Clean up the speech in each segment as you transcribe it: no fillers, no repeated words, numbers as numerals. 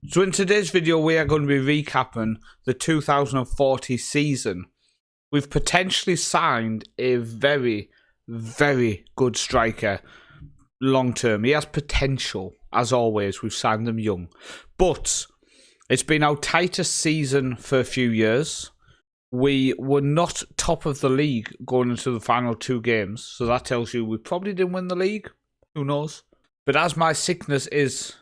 So in today's video, we are going to be recapping the 2040 season. We've potentially signed a very, very good striker long term. He has potential, as always. We've signed them young. But it's been our tightest season for a few years. We were not top of the league going into the final two games. So that tells you we probably didn't win the league. Who knows? But as my sickness is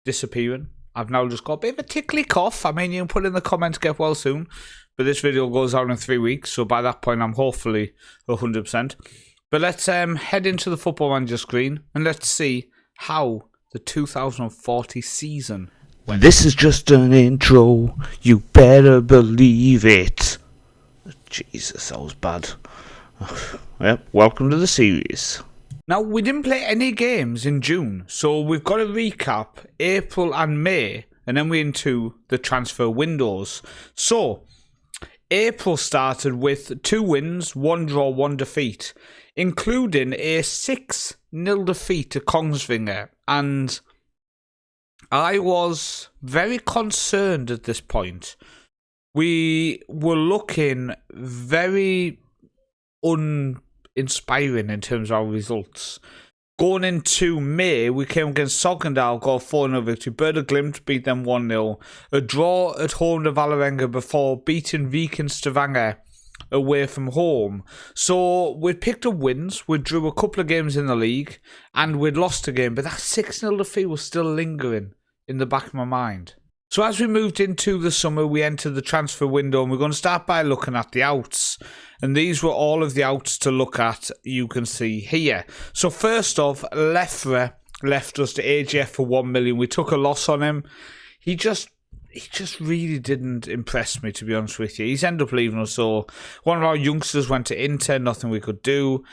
disappearing, I've now just got a bit of a tickly cough. I mean, you can put in the comments, get well soon. But this video goes out in 3 weeks. So by that point, I'm hopefully 100%. But let's head into the Football Manager screen. And let's see how the 2040 season went. This is just an intro. You better believe it. Jesus, that was bad. Yep, welcome to the series. Now, we didn't play any games in June, so we've got to recap April and May, and then we're into the transfer windows. So, April started with 2 wins, 1 draw, 1 defeat, including a 6-0 defeat to Kongsvinger, and I was very concerned at this point. We were looking very uninspiring in terms of our results. Going into May, we came against Sogndal, got a 4-0 victory. Berda Glimt beat them 1-0. A draw at home to Valerenga before beating Viking Stavanger away from home. So we'd picked up wins, we drew a couple of games in the league, and we'd lost a game, but that 6-0 defeat was still lingering in the back of my mind. So as we moved into the summer, we entered the transfer window, and we're going to start by looking at the outs. And these were all of the outs to look at, you can see here. So first off, Lefra left us to AGF for 1 million. We took a loss on him. He just really didn't impress me, to be honest with you. He's ended up leaving us. So one of our youngsters went to Inter, nothing we could do.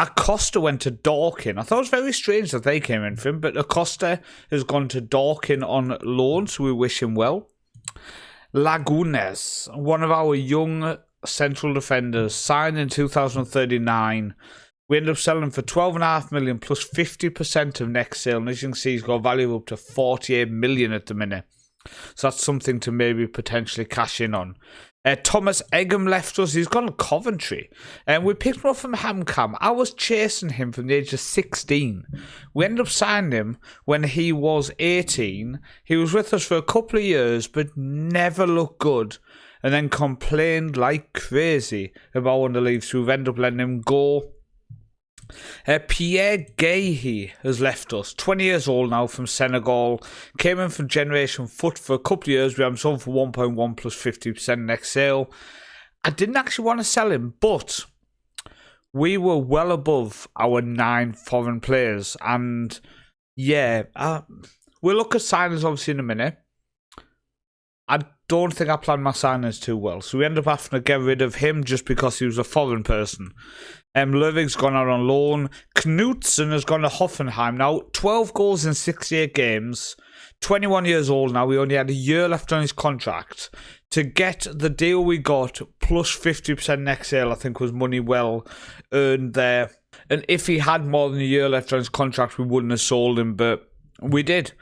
Acosta went to Dorking. I thought it was very strange that they came in for him, but Acosta has gone to Dorking on loan, so we wish him well. Lagunes, one of our young central defenders, signed in 2039. We ended up selling for 12.5 million plus 50% of next sale, and as you can see, he's got a value up to 48 million at the minute. So that's something to maybe potentially cash in on. Thomas Egham left us. He's gone to Coventry. And we picked him up from Hamcam. I was chasing him from the age of 16. We ended up signing him when he was 18. He was with us for a couple of years, but never looked good. And then complained like crazy about wanting to leave. So we've ended up letting him go. Pierre Guéhi has left us, 20 years old now, from Senegal. Came in from Generation Foot for a couple of years. We have him sold for 1.1 plus 50% next sale. I didn't actually want to sell him, but we were well above our 9 foreign players. And yeah, we'll look at signings obviously in a minute. I don't think I planned my signings too well. So we ended up having to get rid of him just because he was a foreign person. Lövig's gone out on loan. Knutsen has gone to Hoffenheim. Now, 12 goals in 68 games. 21 years old now. We only had a year left on his contract. To get the deal we got, plus 50% next sale, I think was money well earned there. And if he had more than a year left on his contract, we wouldn't have sold him, but we did.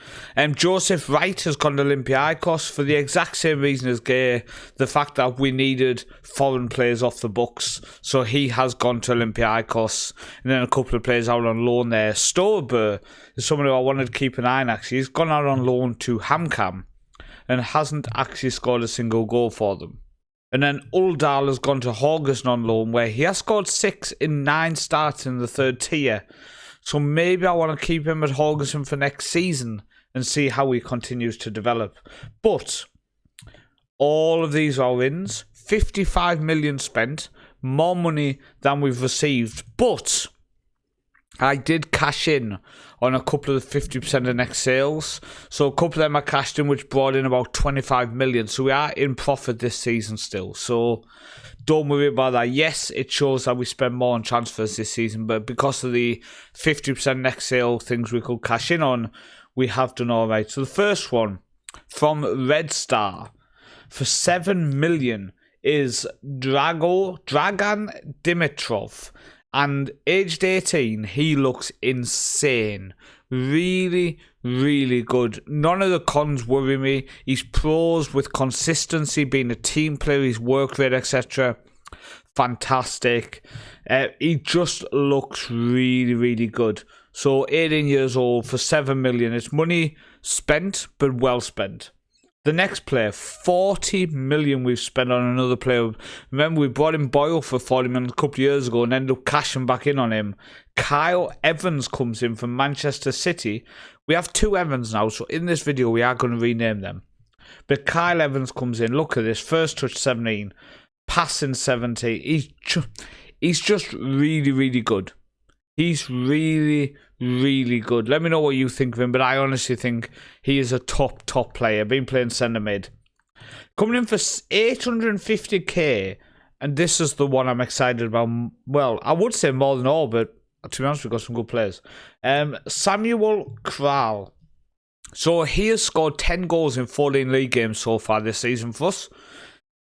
Joseph Wright has gone to Olympiacos for the exact same reason as Gay, the fact that we needed foreign players off the books. So he has gone to Olympiacos, and then a couple of players out on loan there. Stober is someone who I wanted to keep an eye on, actually. He's gone out on loan to Hamcam and hasn't actually scored a single goal for them. And then Uldal has gone to Haugesund on loan, where he has scored 6 in 9 starts in the 3rd tier. So maybe I want to keep him at Haugesund for next season and see how he continues to develop. But all of these are wins. 55 million spent. More money than we've received. But I did cash in on a couple of the 50% of next sales. So a couple of them I cashed in, which brought in about 25 million. So we are in profit this season still. So don't worry about that. Yes, it shows that we spend more on transfers this season, but because of the 50% next sale things we could cash in on, we have done all right. So the first one from Red Star for 7 million is Dragan Dimitrov. And aged 18, he looks insane. really, really good. None of the cons worry me. He's pros with consistency, being a team player, his work rate, etc. Fantastic. He just looks really, really good. So 18 years old for 7 million. It's money spent, but well spent. The next player, 40 million we've spent on another player. Remember, we brought in Boyle for 40 million a couple of years ago and ended up cashing back in on him. Kyle Evans comes in from Manchester City. We have 2 Evans now, so in this video we are going to rename them. But Kyle Evans comes in. Look at this. First touch 17, passing 70. He's just really, really good. He's really, really good. Let me know what you think of him, but I honestly think he is a top player. Been playing centre mid. Coming in for 850k, and this is the one I'm excited about. Well, I would say more than all, but to be honest, we've got some good players. Samuel Kral. So he has scored 10 goals in 14 league games so far this season for us.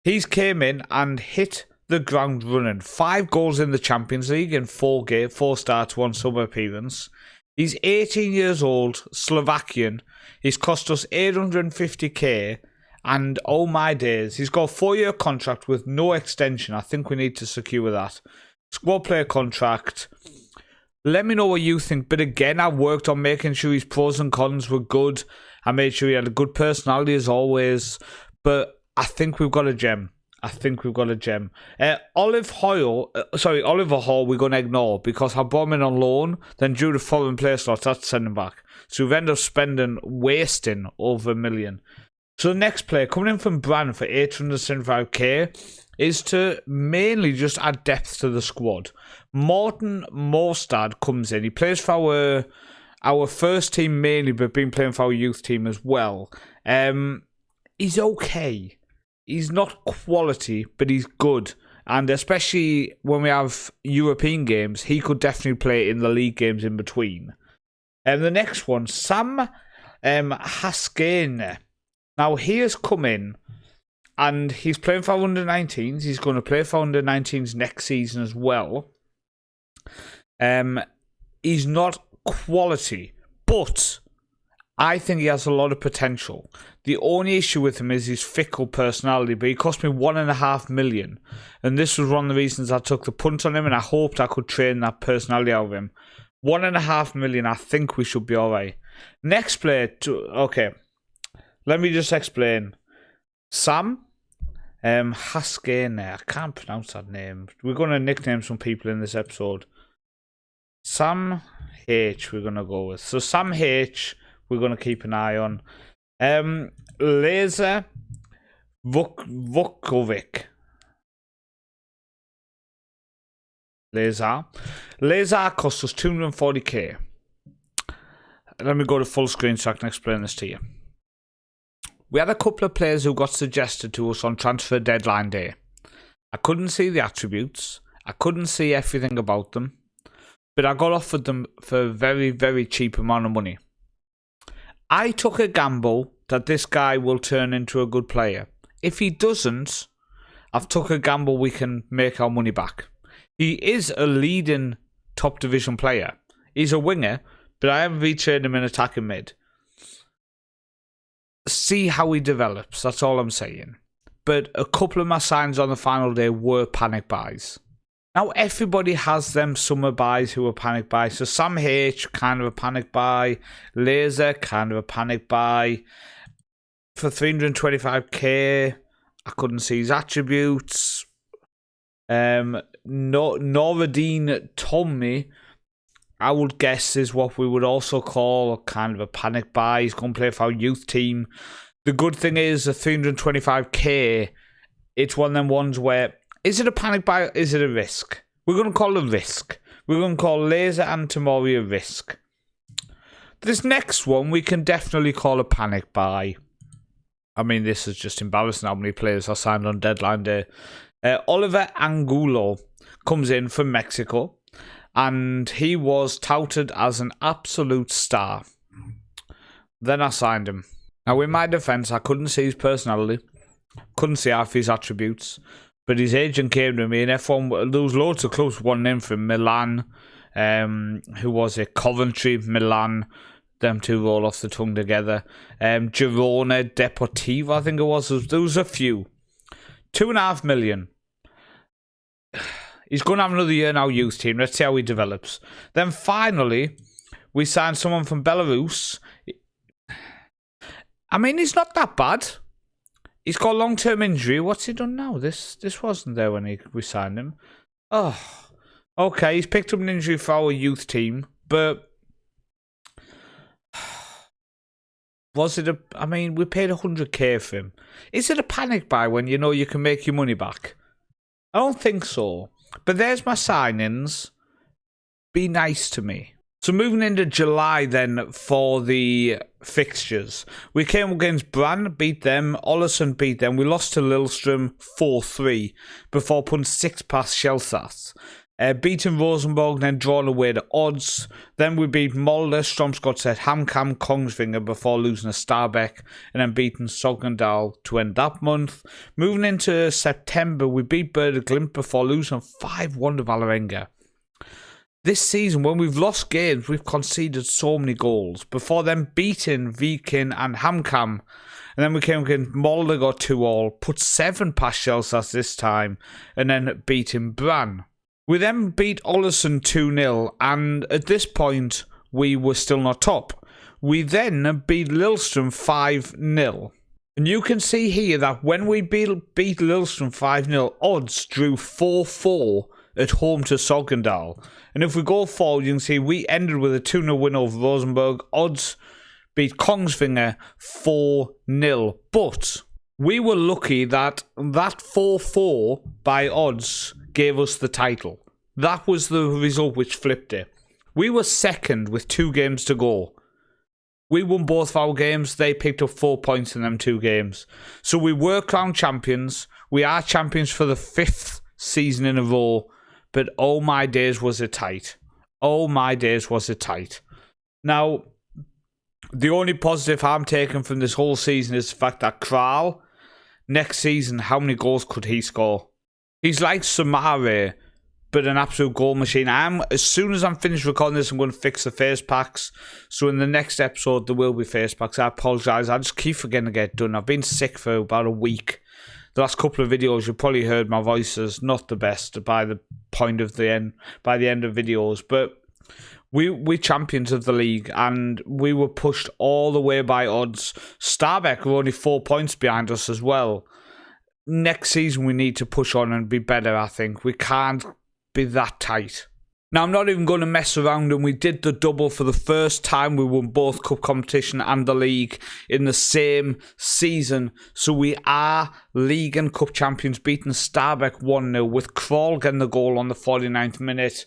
He's came in and hit the ground running. 5 goals in the Champions League in 4 starts, 1 summer appearance. He's 18 years old, Slovakian. He's cost us 850k, and oh my days, he's got a 4-year contract with no extension. I think we need to secure that. Squad player contract. Let me know what you think, but again, I worked on making sure his pros and cons were good. I made sure he had a good personality as always, but I think we've got a gem. Oliver Hall, we're going to ignore because I brought him in on loan. Then due to foreign player slots, that's sending back. So we've ended up wasting over $1 million. So the next player coming in from Brand for 875k is to mainly just add depth to the squad. Morten Morstad comes in. He plays for our first team mainly, but been playing for our youth team as well. He's okay. He's not quality, but he's good. And especially when we have European games, he could definitely play in the league games in between. And the next one, Sam Haskane. Now, he has come in and he's playing for under-19s. He's going to play for under-19s next season as well. He's not quality, but I think he has a lot of potential. The only issue with him is his fickle personality, but he cost me $1.5 million. And this was one of the reasons I took the punt on him, and I hoped I could train that personality out of him. $1.5 million, I think we should be alright. Next player, okay. Let me just explain. Sam Haskane. I can't pronounce that name. We're going to nickname some people in this episode. Sam H, we're going to go with. So Sam H, we're going to keep an eye on. Laser Vukovic. Laser cost us 240k. Let me go to full screen so I can explain this to you. We had a couple of players who got suggested to us on transfer deadline day. I couldn't see the attributes. I couldn't see everything about them. But I got offered them for a very, very cheap amount of money. I took a gamble that this guy will turn into a good player. If he doesn't, I've took a gamble we can make our money back. He is a leading top division player. He's a winger, but I haven't retrained him in attacking mid. See how he develops, that's all I'm saying. But a couple of my signs on the final day were panic buys. Now everybody has them summer buys who are panic buys. So Sam H, kind of a panic buy. Laser, kind of a panic buy. For 325k, I couldn't see his attributes. Noradine Tommy, I would guess is what we would also call kind of a panic buy. He's going to play for our youth team. The good thing is the 325k, it's one of them ones where, is it a panic buy or is it a risk? We're going to call it a risk. We're going to call Laser and Tamori a risk. This next one we can definitely call a panic buy. I mean, this is just embarrassing how many players are signed on deadline day. Oliver Angulo comes in from Mexico, and he was touted as an absolute star. Then I signed him. Now, in my defence, I couldn't see his personality, couldn't see half his attributes, but his agent came to me, and F1, there was loads of clubs wanting him from Milan, Who was it? Coventry, Milan. Them two roll off the tongue together. Girona, Deportivo, I think it was. There was a few. 2.5 million. He's going to have another year in our youth team. Let's see how he develops. Then finally, we signed someone from Belarus. I mean, he's not that bad. He's got a long-term injury. What's he done now? This wasn't there when we signed him. Oh, okay. He's picked up an injury for our youth team, but was it I mean, we paid 100k for him. Is it a panic buy when you know you can make your money back? I don't think so. But there's my signings. Be nice to me. So moving into July then for the fixtures. We came against Brann, beat them. Ollison beat them. We lost to Lillestrøm 4-3 before putting 6 past Chelsea. Beating Rosenborg, then drawn away to Odds. Then we beat Molde, Strømsgodset, HamKam, Kongsvinger before losing to Stabæk, and then beating Sogndal to end that month. Moving into September, we beat Werder Glimt before losing 5-1 to Vålerenga. This season, when we've lost games, we've conceded so many goals. Before then, beating Viking and HamKam. And then we came against Molde, got 2-2, put 7 past Chelsea this time, and then beating Brann. We then beat Ollison 2-0, and at this point, we were still not top. We then beat Lillestrøm 5-0. And you can see here that when we beat Lillestrøm 5-0, Odds drew 4-4 at home to Sogndal. And if we go forward, you can see we ended with a 2-0 win over Rosenborg. Odds beat Kongsvinger 4-0. But we were lucky that 4-4 by Odds gave us the title. That was the result which flipped it. We were second with 2 games to go. We won both of our games. They picked up 4 points in them 2 games. So we were crowned champions. We are champions for the 5th season in a row. But oh my days was it tight. Oh my days was it tight. Now, the only positive I'm taking from this whole season is the fact that Kral, next season, how many goals could he score? He's like Samare, but an absolute goal machine. As soon as I'm finished recording this, I'm going to fix the face packs. So in the next episode, there will be face packs. I apologise. I just keep forgetting to get it done. I've been sick for about a week. The last couple of videos, you probably heard my voice is not the best by the end of videos. But we champions of the league, and we were pushed all the way by Odds. Stabæk were only 4 points behind us as well. Next season, we need to push on and be better, I think. We can't be that tight. Now, I'm not even going to mess around, and we did the double for the first time. We won both cup competition and the league in the same season. So we are league and cup champions, beating Stabæk 1-0 with Krall getting the goal on the 49th minute.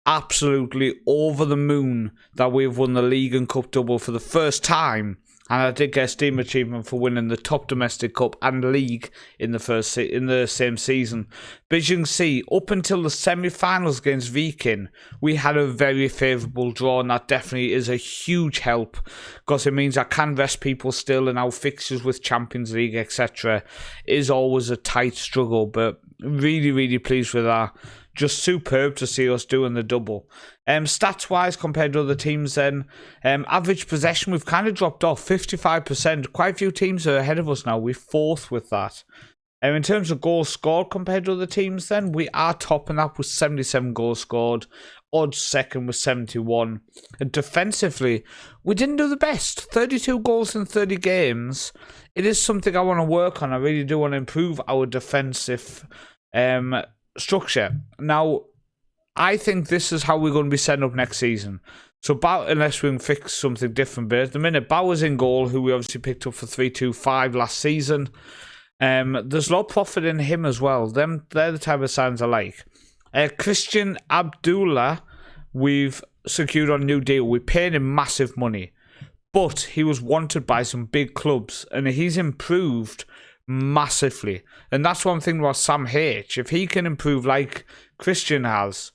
Absolutely over the moon that we've won the league and cup double for the first time. And I did get a Steam achievement for winning the top domestic cup and league in the same season. But as you can see, up until the semi-finals against Viking, we had a very favourable draw, and that definitely is a huge help because it means I can rest people still, and our fixtures with Champions League, etc., is always a tight struggle. But really, really pleased with that. Just superb to see us doing the double. Stats-wise, compared to other teams then, average possession, we've kind of dropped off, 55%. Quite a few teams are ahead of us now. We're 4th with that. In terms of goals scored compared to other teams then, we are topping up with 77 goals scored. Odds second with 71. And defensively, we didn't do the best. 32 goals in 30 games. It is something I want to work on. I really do want to improve our defensive structure. Now, I think this is how we're going to be setting up next season. So, unless we can fix something different, but at the minute, Bauer's in goal, who we obviously picked up for 3-2-5 last season. There's a lot of profit in him as well. They're the type of signs I like. Christian Abdullah, we've secured on a new deal. We paid him massive money, but he was wanted by some big clubs, and he's improved massively. And that's one thing about Sam H. If he can improve like Christian has,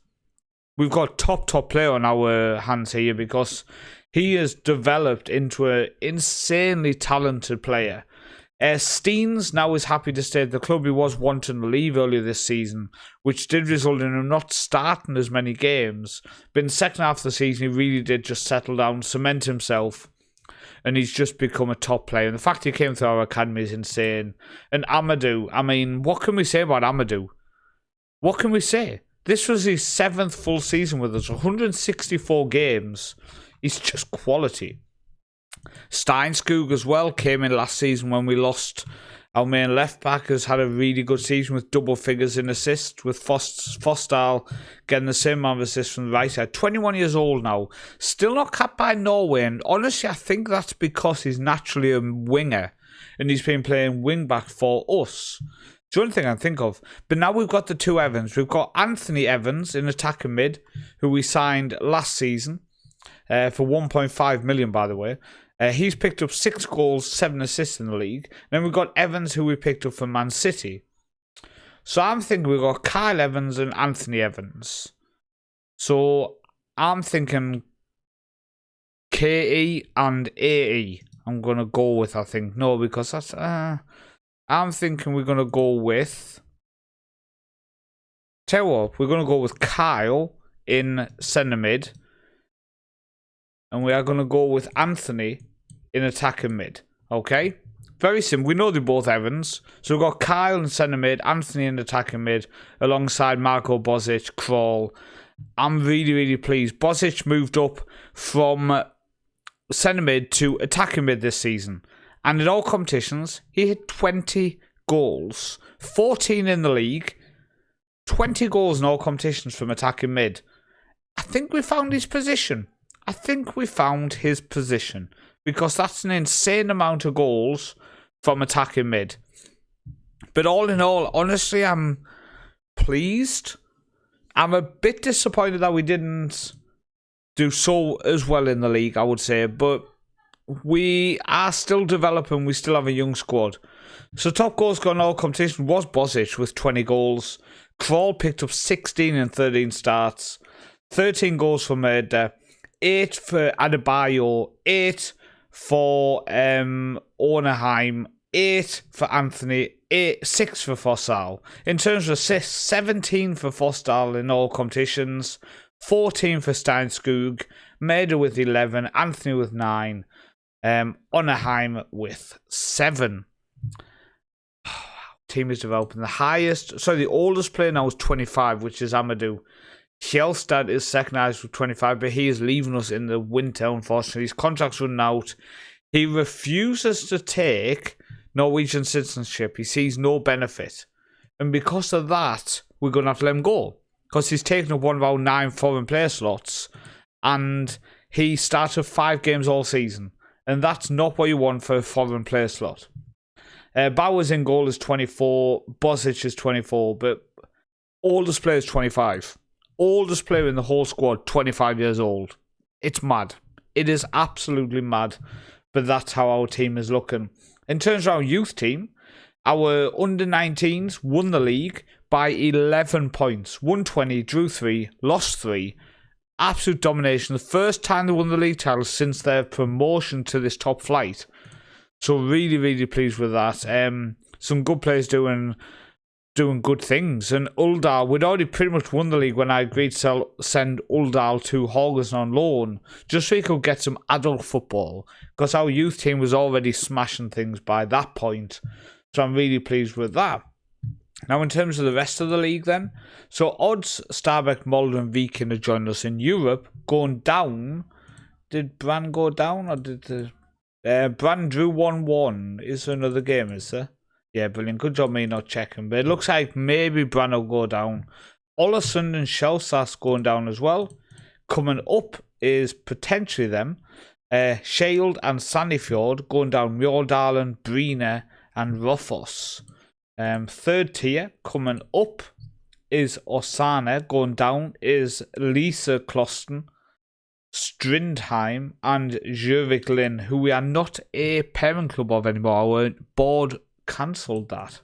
we've got top player on our hands here, because he has developed into an insanely talented player. Steens now is happy to stay at the club. He was wanting to leave earlier this season, which did result in him not starting as many games. But in the second half of the season, he really did just settle down, cement himself, and he's just become a top player. And the fact he came through our academy is insane. And Amadou, I mean, what can we say about Amadou? What can we say? This was his 7th full season with us, 164 games. He's just quality. Steinskog as well came in last season when we lost our main left back, has had a really good season with double figures in assists, with Fosdal getting the same amount of assists from the right side. 21 years old now, still not capped by Norway, and honestly I think that's because he's naturally a winger and he's been playing wing back for us. It's the only thing I can think of. But now we've got the two Evans. We've got Anthony Evans in attacking mid, who we signed last season for 1.5 million, by the way. He's picked up 6 goals, 7 assists in the league. Then we've got Evans, who we picked up from Man City. So I'm thinking we've got Kyle Evans and Anthony Evans. So I'm thinking KE and AE. I'm going to go with, I think. No, because that's... I'm thinking we're going to go with... Tell you what, we're going to go with Kyle in centre mid. And we are going to go with Anthony in attacking mid. Okay? Very simple. We know they're both Evans. So we've got Kyle in centre mid, Anthony in attacking mid, alongside Marco Bozic, Krall. I'm really, really pleased. Bozic moved up from centre mid to attacking mid this season. And in all competitions, he hit 20 goals. 14 in the league. 20 goals in all competitions from attacking mid. I think we found his position. Because that's an insane amount of goals from attacking mid. But all in all, honestly, I'm pleased. I'm a bit disappointed that we didn't do so as well in the league, I would say. But we are still developing. We still have a young squad. So top goal scorer in all competition was Bozic with 20 goals. Krall picked up 16 in 13 starts. 13 goals for Murder. 8 for Adebayo, 8 for Orneheim, 8 for Anthony, 6 for Fosdal. In terms of assists, 17 for Fosdal in all competitions, 14 for Steinskog, Meda with 11, Anthony with 9, Orneheim with 7. Team is developing. The oldest player now is 25, which is Amadou. Kjellstad is second highest with 25, but he is leaving us in the winter, unfortunately. His contract's running out. He refuses to take Norwegian citizenship. He sees no benefit. And because of that, we're going to have to let him go. Because he's taken up one of our 9 foreign player slots. And he started 5 games all season. And that's not what you want for a foreign player slot. Bowers in goal is 24. Bozic is 24. But oldest player is 25. Oldest player in the whole squad, 25 years old. It's mad. It is absolutely mad. But that's how our team is looking. In terms of our youth team, our under-19s won the league by 11 points. 120, drew 3, lost 3. Absolute domination. The first time they won the league title since their promotion to this top flight. So really, really pleased with that. Some good players doing good things. And Uldal, we'd already pretty much won the league when I agreed to send Uldal to Haugesund on loan, just so he could get some adult football, because our youth team was already smashing things by that point. So I'm really pleased with that. Now in terms of the rest of the league then, so odds, Stabæk, Molde and Viking have joined us in Europe. Going down, did Brand go down, or did the... Brand drew 1-1. Is there another game, is there? Yeah, brilliant. Good job me not checking. But it looks like maybe Brand will go down. Ålesund and Kjelsås going down as well. Coming up is potentially them. Shield and Sandefjord going down. Mjøndalen, Bryne and Raufoss. Third tier coming up is Åsane. Going down is Lise Klosten, Strindheim and Gjøvik Lyn, who we are not a parent club of anymore. Our board cancelled that.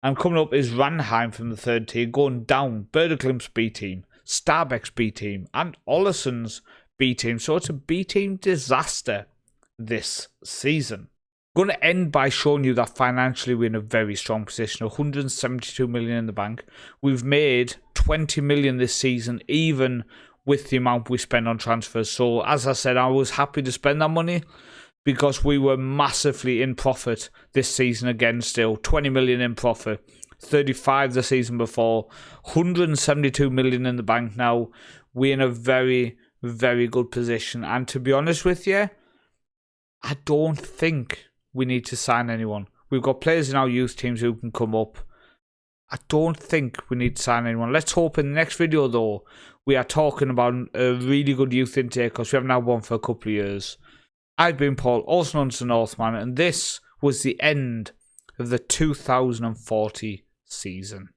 And coming up is Ranheim from the third tier. Going down, Berdeglimp's B team, Stabæk's B team and Ålesund's B team. So it's a B team disaster this season. Going to end by showing you that financially we're in a very strong position. 172 million in the bank. We've made 20 million this season, even with the amount we spend on transfers. So, as I said, I was happy to spend that money because we were massively in profit this season again still. 20 million in profit. 35 the season before. 172 million in the bank now. We're in a very, very good position. And to be honest with you, I don't think we need to sign anyone. We've got players in our youth teams who can come up. I don't think we need to sign anyone. Let's hope in the next video, though, we are talking about a really good youth intake because we haven't had one for a couple of years. I've been Paul, also known as the Northman, and this was the end of the 2040 season.